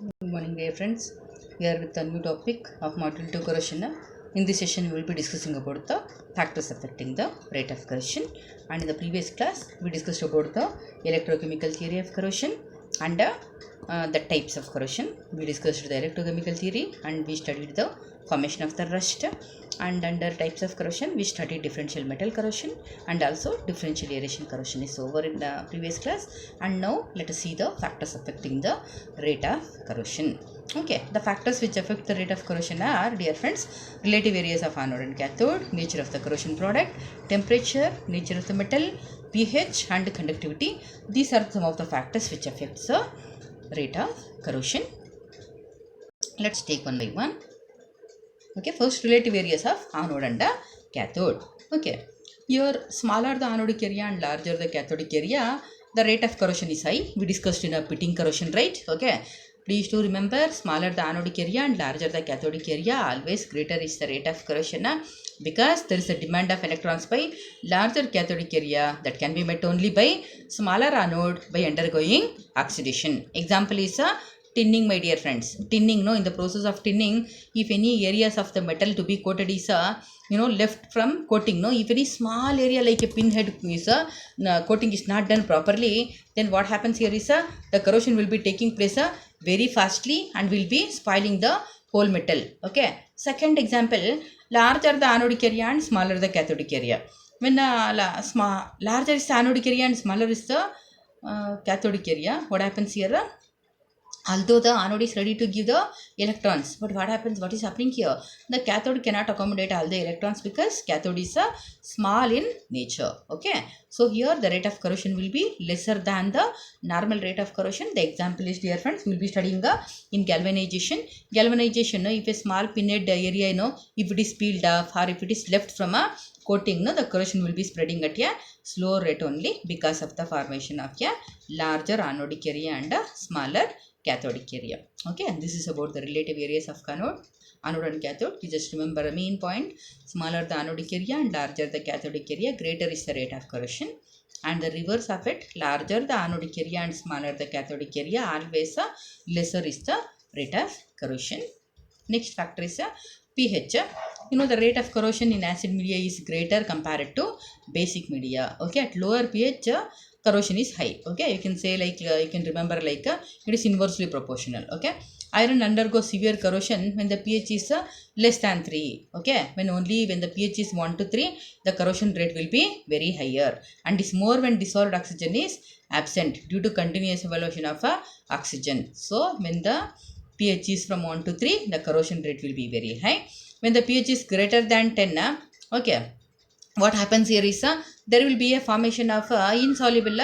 Good morning, dear friends. We are with a new topic of module 2 corrosion. In this session, we will be discussing about the factors affecting the rate of corrosion. And in the previous class, we discussed about the electrochemical theory of corrosion and the types of corrosion. We discussed the electrochemical theory and we studied the formation of the rust. And under types of corrosion, we studied differential metal corrosion and also differential aeration corrosion is over in the previous class. And now let us see the factors affecting the rate of corrosion. Okay, the factors which affect the rate of corrosion are, dear friends, relative areas of anode and cathode, nature of the corrosion product, temperature, nature of the metal, pH and conductivity. These are some of the factors which affects the rate of corrosion. Let's take one by one. Okay, first relative areas of anode and cathode. Okay, here smaller the anodic area and larger the cathodic area, the rate of corrosion is high. We discussed in a pitting corrosion, right? Okay, please to remember, smaller the anodic area and larger the cathodic area, always greater is the rate of corrosion, because there is a demand of electrons by larger cathodic area that can be met only by smaller anode by undergoing oxidation. Example is a tinning, my dear friends. Tinning, no, in the process of tinning, if any areas of the metal to be coated is left from coating, no, if any small area like a pinhead is coating is not done properly, then what happens here is the corrosion will be taking place very fastly and will be spoiling the whole metal. Okay, second example, larger the anodic area and smaller the cathodic area. When larger is the anodic area and smaller is the cathodic area, what happens here? Although the anode is ready to give the electrons, but what is happening here? The cathode cannot accommodate all the electrons because cathode is small in nature. Okay, so here the rate of corrosion will be lesser than the normal rate of corrosion. The example is, dear friends, we will be studying in galvanization. Galvanization, if a small pinhead area, if it is peeled off or if it is left from a coating, the corrosion will be spreading at a slow rate only because of the formation of a larger anodic area and a smaller cathodic area. Okay, and this is about the relative areas of anode and cathode. You just remember a main point: smaller the anodic area and larger the cathodic area, greater is the rate of corrosion. And the reverse of it, larger the anodic area and smaller the cathodic area, always lesser is the rate of corrosion. Next factor is pH. The rate of corrosion in acid media is greater compared to basic media. Okay, at lower pH, corrosion is high. Okay, you can say like you can remember like it is inversely proportional. Okay, iron undergoes severe corrosion when the pH is less than 3. Okay, when the pH is 1 to 3, the corrosion rate will be very higher, and is more when dissolved oxygen is absent due to continuous evaluation of oxygen. So when the pH is from 1 to 3, the corrosion rate will be very high. When the pH is greater than 10, okay, what happens here is there will be a formation of insoluble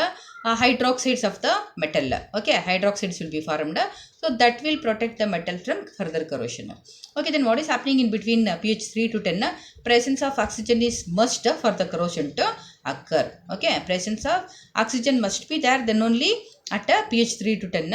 hydroxides of the metal. Okay, hydroxides will be formed, so that will protect the metal from further corrosion. Okay, then what is happening in between pH 3 to 10? Presence of oxygen is must for the corrosion to occur. Okay, presence of oxygen must be there, then only at pH 3 to 10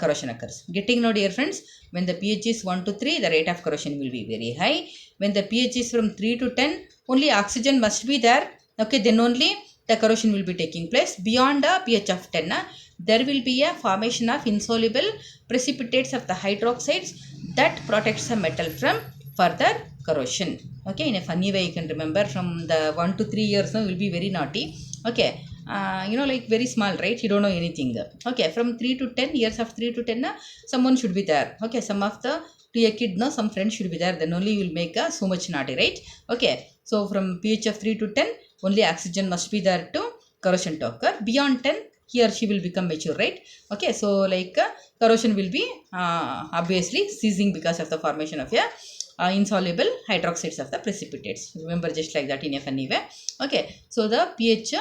corrosion occurs. Getting now, dear friends, when the pH is 1 to 3, the rate of corrosion will be very high. When the pH is from 3 to 10, only oxygen must be there. Okay, then only the corrosion will be taking place. Beyond the pH of 10, there will be a formation of insoluble precipitates of the hydroxides that protects the metal from further corrosion. Okay, in a funny way you can remember, from the 1 to 3 years will be very naughty. Okay, like very small, right? You don't know anything. Okay, from 3 to 10 years, of 3 to 10, someone should be there. Okay, some of the to a kid, no, some friends should be there, then only you will make so much naughty, right? Okay, so from pH of 3 to 10, only oxygen must be there to corrosion to occur. Beyond 10, he or she will become mature, right? Okay, so like corrosion will be obviously ceasing because of the formation of a insoluble hydroxides of the precipitates. Remember, just like that in a funny way. Okay, so the pH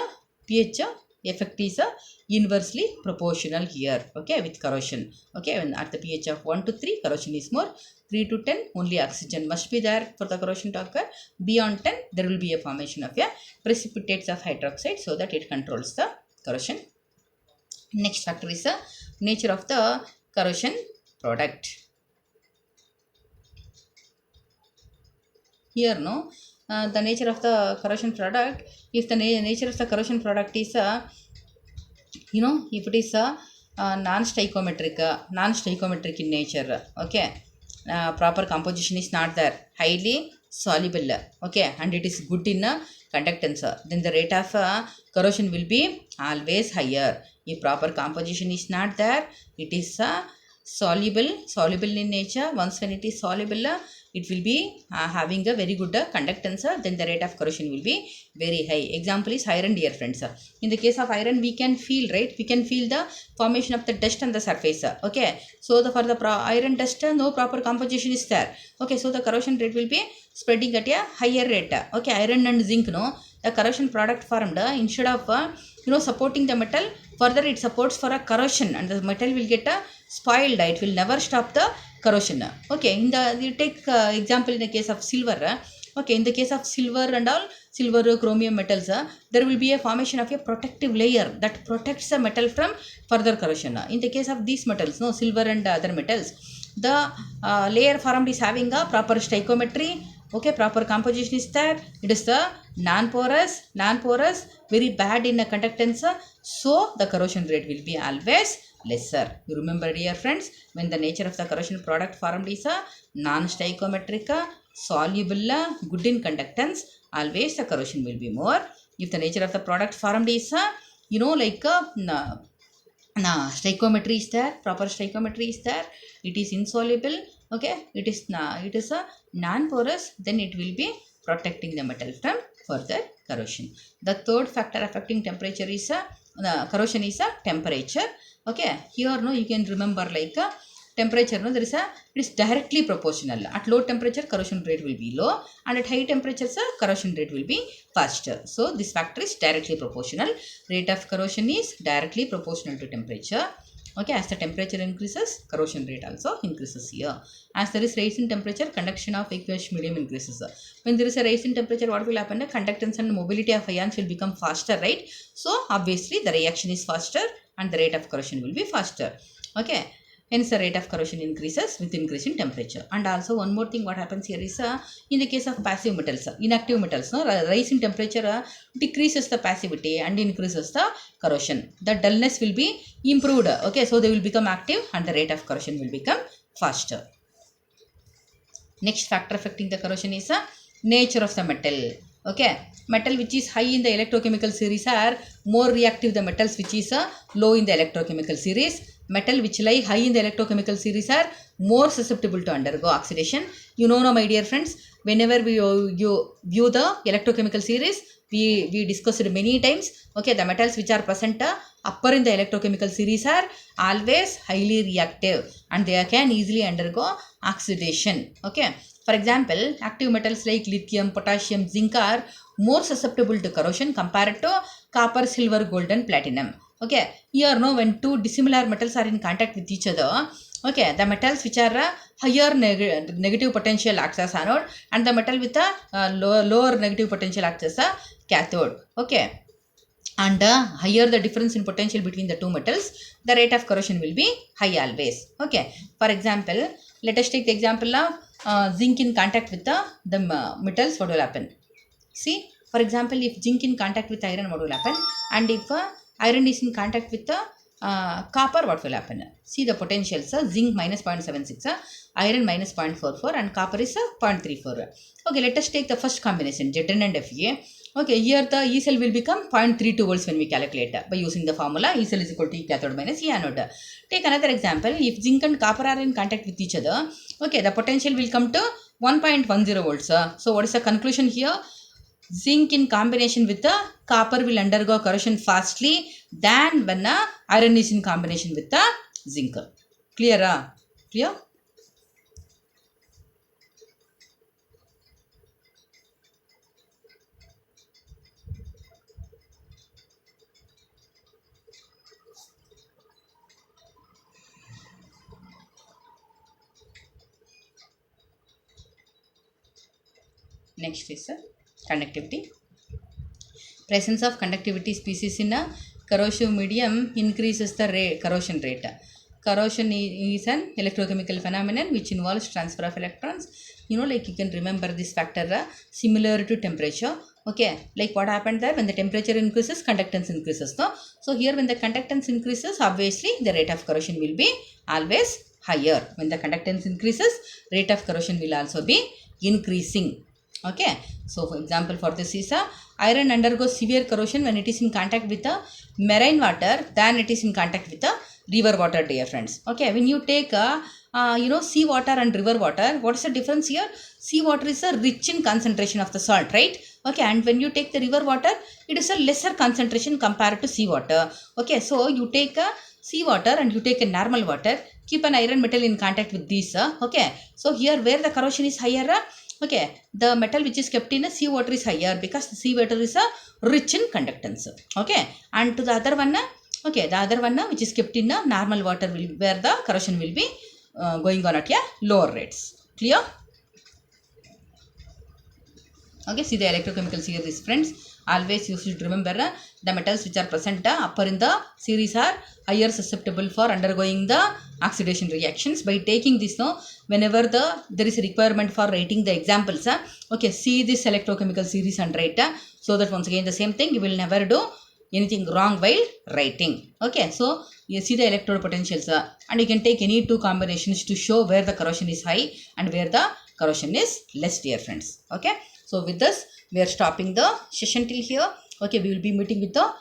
effect is inversely proportional here. Okay, with corrosion. Okay, when at the pH of 1 to 3, corrosion is more. 3 to 10, only oxygen must be there for the corrosion to occur. Beyond 10, there will be a formation of a precipitates of hydroxide, so that it controls the corrosion. Next factor is the nature of the corrosion product. Here, no, the nature of the corrosion product, if the nature of the corrosion product is if it is non-stoichiometric in nature. Okay, proper composition is not there, highly soluble. Okay, and it is good in conductance. Then the rate of corrosion will be always higher. If proper composition is not there, it is soluble in nature. Once when it is soluble, it will be having a very good conductance, then the rate of corrosion will be very high. Example is iron, dear friends. In the case of iron, we can feel, right? We can feel the formation of the dust on the surface. Okay, so for the iron dust, no proper composition is there. Okay, so the corrosion rate will be spreading at a higher rate. Okay, iron and zinc, no, the corrosion product formed instead of supporting the metal, further it supports for a corrosion, and the metal will get spoiled. It will never stop the corrosion. Okay, you take example in the case of silver. Okay, in the case of silver and all, silver, chromium metals, there will be a formation of a protective layer that protects the metal from further corrosion. In the case of these metals, no, silver and other metals, the layer formed is having a proper stoichiometry. Okay, proper composition is there. It is the non-porous, very bad in a conductance, so the corrosion rate will be always lesser. You remember, dear friends, when the nature of the corrosion product formed is a non-stoichiometric, soluble, good in conductance, always the corrosion will be more. If the nature of the product formed is stoichiometry is there, proper stoichiometry is there, it is insoluble, okay, it is a non-porous, then it will be protecting the metal from further corrosion. The third factor affecting temperature is corrosion is temperature. Okay, here no, you can remember temperature, no, it is directly proportional. At low temperature, corrosion rate will be low, and at high temperatures, corrosion rate will be faster. So this factor is directly proportional. Rate of corrosion is directly proportional to temperature. Okay, as the temperature increases, corrosion rate also increases here. As there is rise in temperature, conduction of aqueous medium increases. When there is a rise in temperature, what will happen? The conductance and mobility of ions will become faster, right? So obviously the reaction is faster and the rate of corrosion will be faster. Okay, hence the rate of corrosion increases with increase in temperature. And also one more thing, what happens here is in the case of passive metals, inactive metals, no, rise in temperature decreases the passivity and increases the corrosion. The dullness will be improved. Okay, so they will become active and the rate of corrosion will become faster. Next factor affecting the corrosion is nature of the metal. Okay, metal which is high in the electrochemical series are more reactive than metals which is low in the electrochemical series. Metal which lie high in the electrochemical series are more susceptible to undergo oxidation. You know now, my dear friends, whenever you view the electrochemical series, we discussed many times. Okay, the metals which are present upper in the electrochemical series are always highly reactive and they can easily undergo oxidation. Okay, for example, active metals like lithium, potassium, zinc are more susceptible to corrosion compared to copper, silver, gold and platinum. Okay, here no, when two dissimilar metals are in contact with each other, okay, the metals which are higher negative potential acts as anode and the metal with a lower negative potential acts as a cathode. Okay, and higher the difference in potential between the two metals, the rate of corrosion will be high always. Okay, for example, let us take the example of zinc in contact with the metals. What will happen? See, for example, if zinc in contact with iron, what will happen? And if iron is in contact with the copper, what will happen? See the potentials, zinc minus 0.76, iron minus 0.44 and copper is 0.34. Okay, let us take the first combination, Zn and Fe. Okay, here the E cell will become 0.32 volts when we calculate by using the formula E cell is equal to E cathode minus E anode. Take another example, if zinc and copper are in contact with each other, okay, the potential will come to 1.10 volts. So what is the conclusion here? Zinc in combination with the copper will undergo corrosion fastly than when iron is in combination with the zinc. Clear? Clear? Next is conductivity. Presence of conductivity species in a corrosive medium increases the corrosion rate. Corrosion is an electrochemical phenomenon which involves transfer of electrons. You know, like you can remember this factor similar to temperature. Okay, like what happened there, when the temperature increases, conductance increases. No? So here when the conductance increases, obviously the rate of corrosion will be always higher. When the conductance increases, rate of corrosion will also be increasing. Okay, so for example, for this is a iron undergoes severe corrosion when it is in contact with the marine water than it is in contact with the river water, dear friends. Okay, when you take sea water and river water, what is the difference here? Sea water is a rich in concentration of the salt, right? Okay, and when you take the river water, it is a lesser concentration compared to sea water. Okay, so you take a sea water and you take a normal water, keep an iron metal in contact with these. Okay, so here where the corrosion is higher, okay, the metal which is kept in a sea water is higher because the sea water is rich in conductance. Okay, and to the other one, okay, the other one which is kept in a normal water will where the corrosion will be going on at a lower rates. Clear? Okay, see the electrochemical series, friends. Always you should remember the metals which are present upper in the series are higher susceptible for undergoing the oxidation reactions. By taking this, whenever there is a requirement for writing the examples, okay, see this electrochemical series and write, so that once again the same thing, you will never do anything wrong while writing. Okay, so you see the electrode potentials, and you can take any two combinations to show where the corrosion is high and where the corrosion is less, dear friends. Okay, so with this we are stopping the session till here. Okay, we will be meeting with the